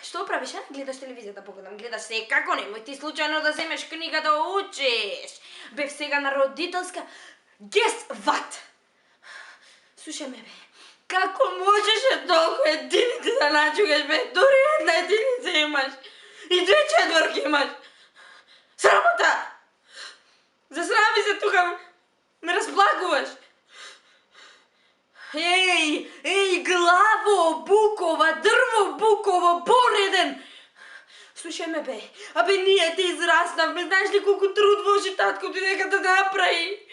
Što praviš, a? Gledaš телевизията погодам, гледаш секако, немој ти случајно да земеш книга да учиш. Бев сега на родителска. Guess what? Слушај ме, бе. Како можеше толку единици да начугаш, бе? Дори една единица имаш. И 2/4 имаш. Срамота! Засрави се тука, ме разплакуваш. Ей, главо, буково, дрво, буково, пореден! Слушај ме, бе, абе ние те израснавме, знаеш ли колку труд вложи татко ти дека да направи?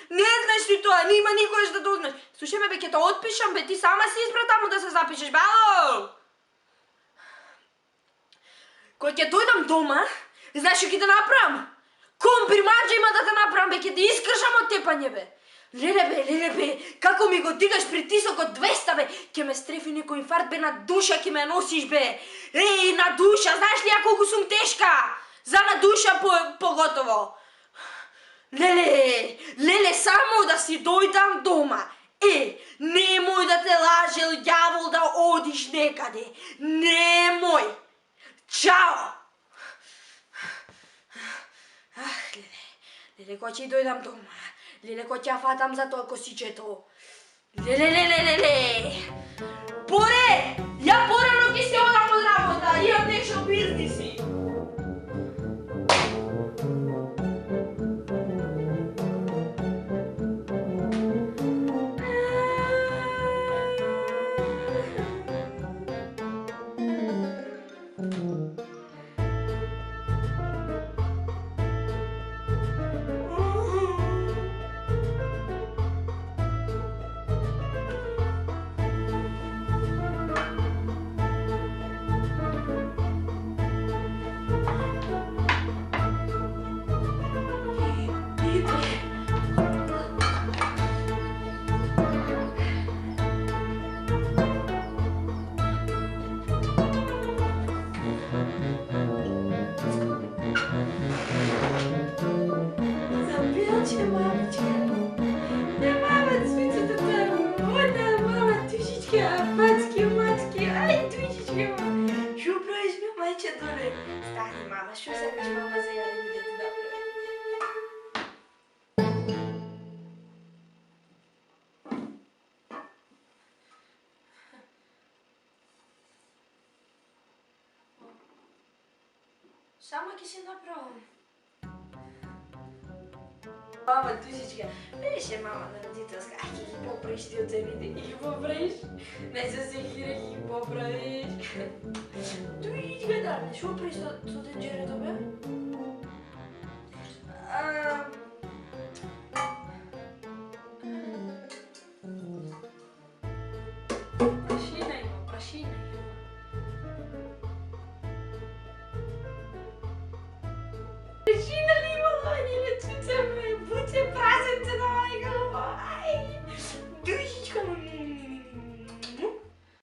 Не знаеш ли тоа, нема никојаш да дознаеш. Слушај ме, бе, ќе те отпишам, бе, ти сама си избра таму да се запишеш, бе, ало! Кога ќе дојдам дома, знаеш што ќе те направам? Компримаджа има да те направам, бе, ќе те искршам од тепање, бе. Леле бе, како ми го дигаш притисокот 200, бе, ќе ме стрефи некој инфаркт, бе, на душа ќе ме носиш, бе. Еј, на душа, знаеш ли ја колку сум тешка? За на душа поготово. Леле, само да си дојдам дома. Немој да те лажел ѓавол да одиш некаде. Немој. Чао. Леле, кога ќе дојдам дома. Леле, кога ќе фатам за тоа косичето. Леле. Поре! Ја порано ќе се одам од работа, имам нешто бизниси. Стани, мама, што сакаш мама за јадење да ти направи? Само ќе си направам. Мама, душичка, беше мама на родителска. Ај, ќе ги поправиш ти оцените, ќе ги поправиш. Не се сехира, ќе ги поправиш. Душичка, да, што правиш со тенџерето, бе? Прашина има. Прашина